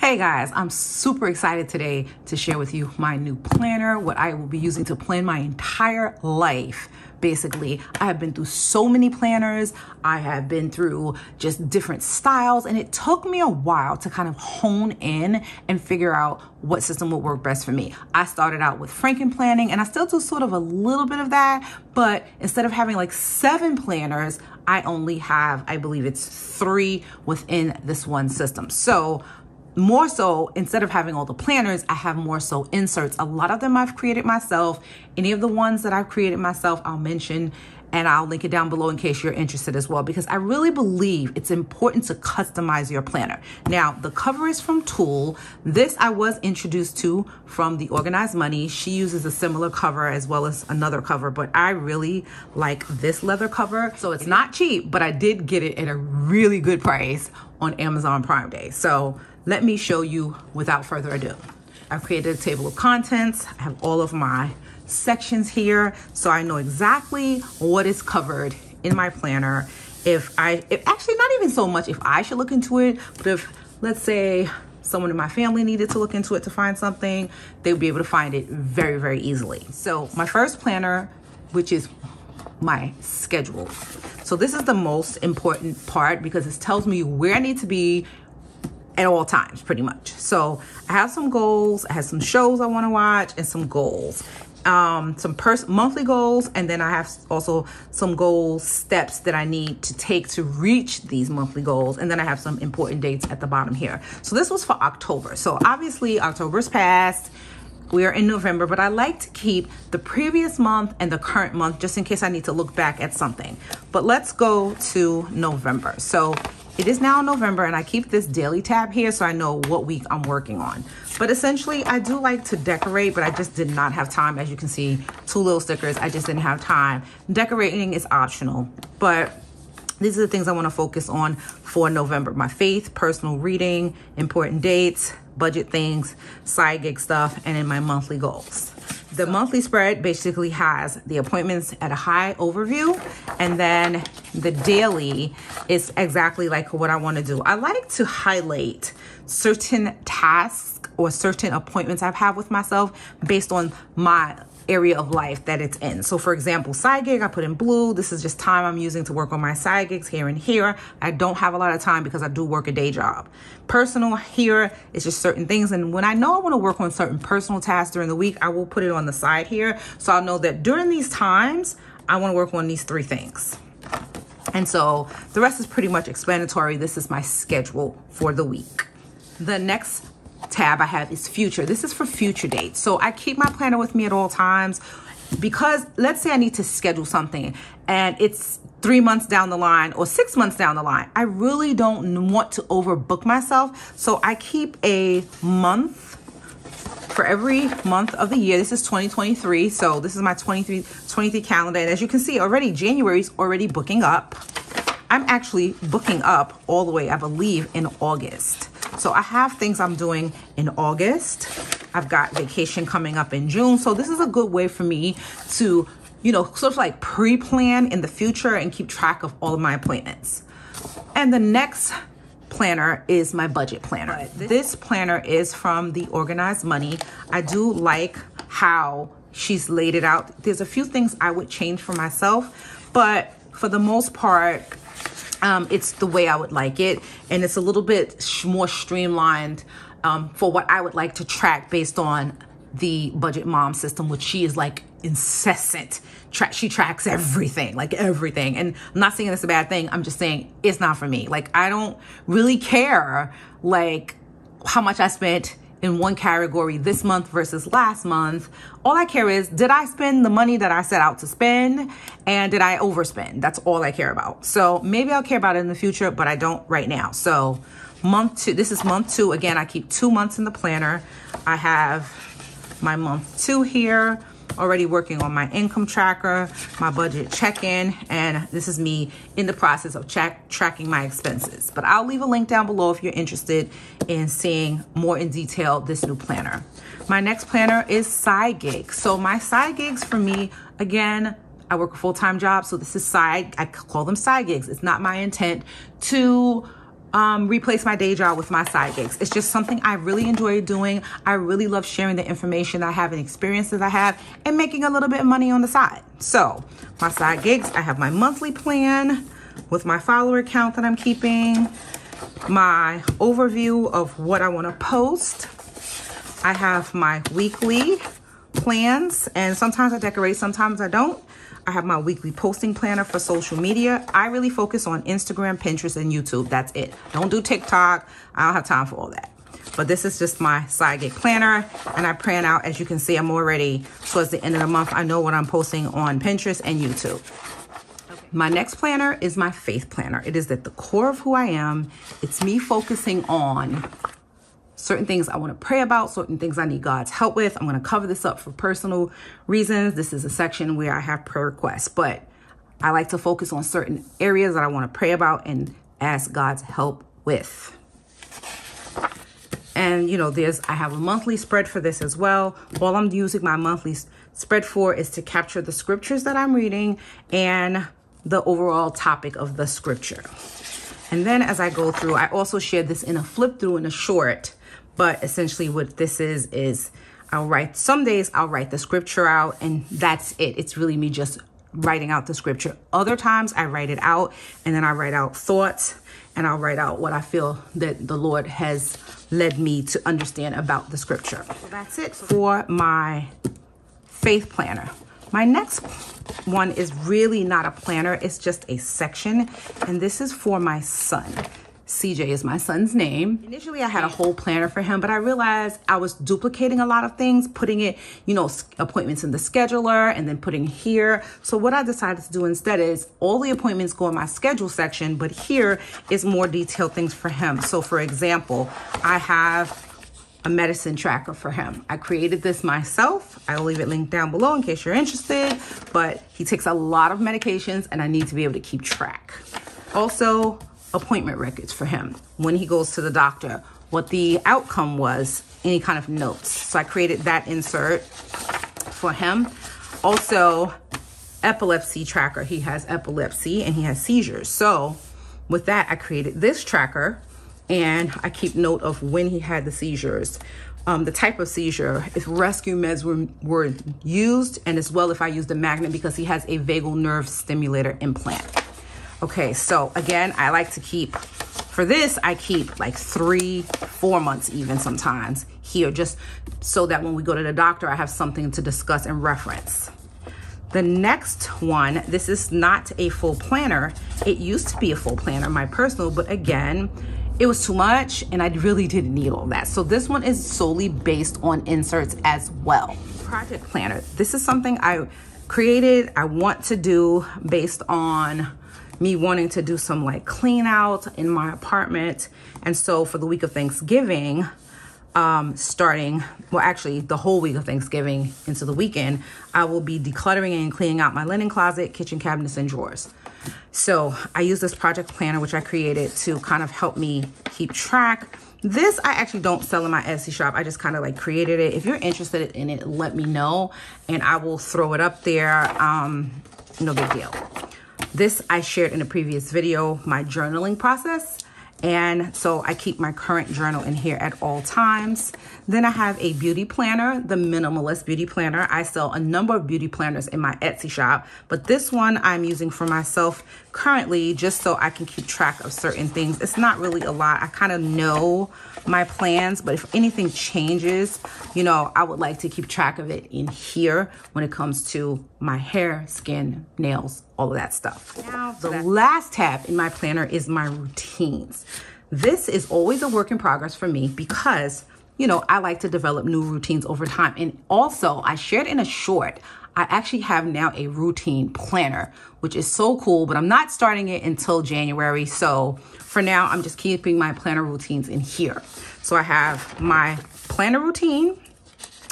Hey guys, I'm super excited today to share with you my new planner, what I will be using to plan my entire life. Basically, I have been through so many planners. I have been through just different styles, and it took me a while to kind of hone in and figure out what system would work best for me. I started out with Franken planning, and I still do sort of a little bit of that, but instead of having like 7 planners, I only have, I believe it's 3 within this one system. So more so, instead of having all the planners, I have more so inserts. A lot of them I've created myself. Any of the ones that I've created myself, I'll mention and I'll link it down below in case you're interested as well, because I really believe it's important to customize your planner. Now, the cover is from Tool. This I was introduced to from the Organized Money. She uses a similar cover as well as another cover, but I really like this leather cover. So it's not cheap, but I did get it at a really good price on Amazon Prime Day. So let me show you without further ado. I've created a table of contents. I have all of my sections here, so I know exactly what is covered in my planner. If actually not even so much if I should look into it, but if, let's say, someone in my family needed to look into it to find something, they would be able to find it very, very easily. So my first planner, which is my schedule. So this is the most important part because it tells me where I need to be at all times, pretty much. So I have some goals, I have some shows I want to watch, and some goals, some monthly goals, and then I have also some goal steps that I need to take to reach these monthly goals, and then I have some important dates at the bottom here. So this was for October. So obviously October's passed. We are in November, but I like to keep the previous month and the current month just in case I need to look back at something. But let's go to November. So it is now November, and I keep this daily tab here so I know what week I'm working on. But essentially, I do like to decorate, but I just did not have time. As you can see, 2 little stickers. I just didn't have time. Decorating is optional, but these are the things I want to focus on for November. My faith, personal reading, important dates, budget things, side gig stuff, and then my monthly goals. The monthly spread basically has the appointments at a high overview, and then the daily is exactly like what I want to do. I like to highlight certain tasks or certain appointments I've had with myself based on my area of life that it's in. So for example, side gig, I put in blue. This is just time I'm using to work on my side gigs here and here. I don't have a lot of time because I do work a day job. Personal here is just certain things. And when I know I want to work on certain personal tasks during the week, I will put it on the side here. So I'll know that during these times, I want to work on these 3 things. And so the rest is pretty much explanatory. This is my schedule for the week. The next tab I have is future. This is for future dates. So I keep my planner with me at all times because let's say I need to schedule something and it's 3 months down the line or 6 months down the line. I really don't want to overbook myself. So I keep a month for every month of the year. This is 2023. So this is my 23 calendar. And as you can see already, January's already booking up. I'm actually booking up all the way, I believe, in August. So I have things I'm doing in August. I've got vacation coming up in June. So this is a good way for me to, you know, sort of like pre-plan in the future and keep track of all of my appointments. And the next planner is my budget planner. This planner is from the Organized Money. I do like how she's laid it out. There's a few things I would change for myself, but for the most part, it's the way I would like it, and it's a little bit more streamlined for what I would like to track based on the Budget Mom system, which she is like incessant. She tracks everything, like everything. And I'm not saying it's a bad thing. I'm just saying it's not for me. Like, I don't really care like how much I spent in one category this month versus last month. All I care is, did I spend the money that I set out to spend, and did I overspend? That's all I care about. So maybe I'll care about it in the future, but I don't right now. So month 2, this is month 2. Again, I keep 2 months in the planner. I have my month 2 here, already working on my income tracker, my budget check-in, and this is me in the process of tracking my expenses. But I'll leave a link down below if you're interested in seeing more in detail this new planner. My next planner is side gigs. So my side gigs for me, again, I work a full-time job, so this is I call them side gigs. It's not my intent to replace my day job with my side gigs. It's just something I really enjoy doing. I really love sharing the information I have and experiences I have and making a little bit of money on the side. So my side gigs, I have my monthly plan with my follower count that I'm keeping, my overview of what I want to post. I have my weekly plans, and sometimes I decorate, sometimes I don't. I have my weekly posting planner for social media. I really focus on Instagram, Pinterest, and YouTube. That's it. Don't do TikTok. I don't have time for all that. But this is just my side gig planner, and I plan out, as you can see, I'm already towards the end of the month. I know what I'm posting on Pinterest and YouTube. My next planner is my faith planner. It is at the core of who I am. It's me focusing on certain things I want to pray about, certain things I need God's help with. I'm going to cover this up for personal reasons. This is a section where I have prayer requests, but I like to focus on certain areas that I want to pray about and ask God's help with. And you know, I have a monthly spread for this as well. All I'm using my monthly spread for is to capture the scriptures that I'm reading and the overall topic of the scripture. And then as I go through, I also shared this in a flip through in a short. But essentially what this is some days I'll write the scripture out and that's it. It's really me just writing out the scripture. Other times I write it out and then I write out thoughts and I'll write out what I feel that the Lord has led me to understand about the scripture. So that's it for my faith planner. My next one is really not a planner. It's just a section. And this is for my son. CJ is my son's name. Initially, I had a whole planner for him, but I realized I was duplicating a lot of things, putting it, appointments in the scheduler and then putting here. So what I decided to do instead is all the appointments go in my schedule section, but here is more detailed things for him. So for example, I have a medicine tracker for him. I created this myself. I'll leave it linked down below in case you're interested, but he takes a lot of medications and I need to be able to keep track. Also, appointment records for him. When he goes to the doctor, what the outcome was, any kind of notes. So I created that insert for him. Also, epilepsy tracker. He has epilepsy and he has seizures. So with that, I created this tracker and I keep note of when he had the seizures, the type of seizure, if rescue meds were used, and as well if I used a magnet because he has a vagal nerve stimulator implant. Okay, so again, I like to keep, for this, I keep like 3-4 months even sometimes here, just so that when we go to the doctor, I have something to discuss and reference. The next one, this is not a full planner. It used to be a full planner, my personal, but again, it was too much and I really didn't need all that. So this one is solely based on inserts as well. Project planner. This is something I created, I want to do based on me wanting to do some like clean out in my apartment. And so for the week of Thanksgiving, actually the whole week of Thanksgiving into the weekend, I will be decluttering and cleaning out my linen closet, kitchen cabinets, and drawers. So I use this project planner, which I created to kind of help me keep track. This I actually don't sell in my Etsy shop. I just kind of like created it. If you're interested in it, let me know and I will throw it up there. No big deal. This I shared in a previous video, my journaling process. And so I keep my current journal in here at all times. Then I have a beauty planner, the Minimalist Beauty Planner. I sell a number of beauty planners in my Etsy shop, but this one I'm using for myself currently just so I can keep track of certain things. It's not really a lot. I kind of know my plans, but if anything changes, I would like to keep track of it in here when it comes to my hair, skin, nails, all of that stuff. Now, the last tab in my planner is my routines. This is always a work in progress for me because, I like to develop new routines over time. And also, I shared in a short, I actually have now a routine planner, which is so cool, but I'm not starting it until January. So for now, I'm just keeping my planner routines in here. So I have my planner routine,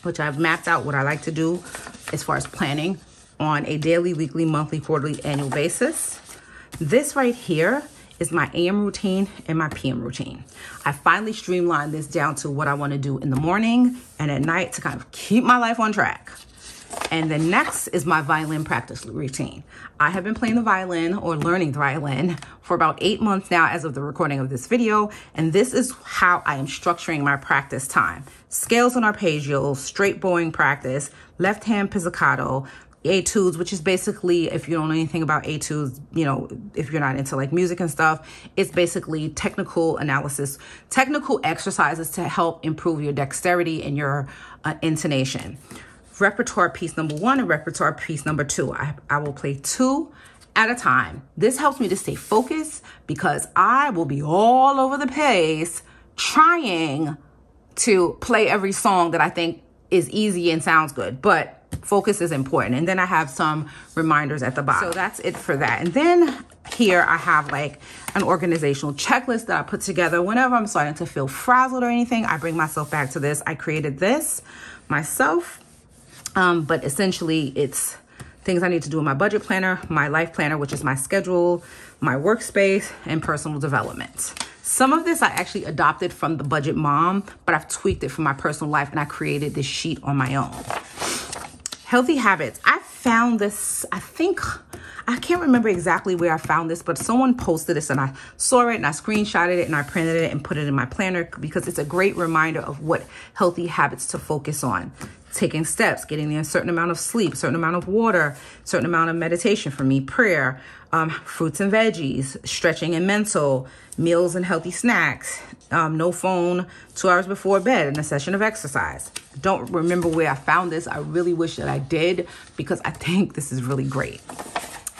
which I've mapped out what I like to do as far as planning on a daily, weekly, monthly, quarterly, annual basis. This right here is my AM routine and my PM routine. I finally streamlined this down to what I want to do in the morning and at night to kind of keep my life on track. And then next is my violin practice routine. I have been playing the violin or learning the violin for about 8 months now as of the recording of this video. And this is how I am structuring my practice time. Scales and arpeggios, straight bowing practice, left hand pizzicato, etudes, which is basically, if you don't know anything about etudes, you know, if you're not into like music and stuff, it's basically technical analysis, technical exercises to help improve your dexterity and your intonation. Repertoire piece number 1 and repertoire piece number 2. I will play 2 at a time. This helps me to stay focused because I will be all over the place trying to play every song that I think is easy and sounds good, but focus is important. And then I have some reminders at the bottom. So that's it for that. And then here I have like an organizational checklist that I put together. Whenever I'm starting to feel frazzled or anything, I bring myself back to this. I created this myself. But essentially it's things I need to do in my budget planner, my life planner, which is my schedule, my workspace, and personal development. Some of this I actually adopted from the Budget Mom, but I've tweaked it for my personal life and I created this sheet on my own. Healthy habits. I found this, I can't remember exactly where I found this, but someone posted this and I saw it and I screenshotted it and I printed it and put it in my planner because it's a great reminder of what healthy habits to focus on. Taking steps, getting a certain amount of sleep, certain amount of water, certain amount of meditation, for me, prayer, fruits and veggies, stretching and mental, meals and healthy snacks, no phone 2 hours before bed, and a session of exercise. Don't remember where I found this. I really wish that I did because I think this is really great.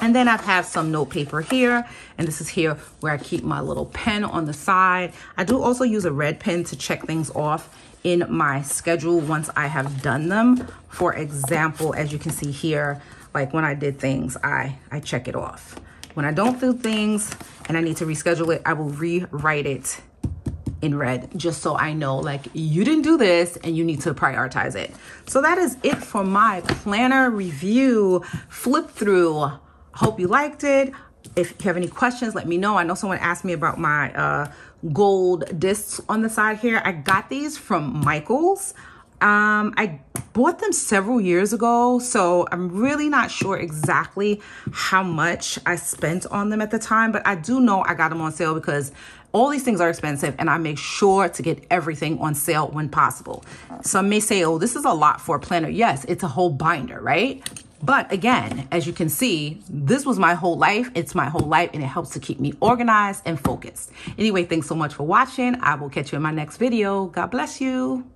And then I have some note paper here, and this is here where I keep my little pen on the side. I do also use a red pen to check things off in my schedule once I have done them. For example, as you can see here, like when I did things, I check it off. When I don't do things and I need to reschedule it, I will rewrite it in red just so I know like you didn't do this and you need to prioritize it. So that is it for my planner review flip through. Hope you liked it. If you have any questions, let me know. I know someone asked me about my gold discs on the side here. I got these from Michael's. I bought them several years ago, so I'm really not sure exactly how much I spent on them at the time, but I do know I got them on sale because all these things are expensive and I make sure to get everything on sale when possible. Some may say, oh, this is a lot for a planner. Yes, it's a whole binder, right? But again, as you can see, this was my whole life. It's my whole life and it helps to keep me organized and focused. Anyway, thanks so much for watching. I will catch you in my next video. God bless you.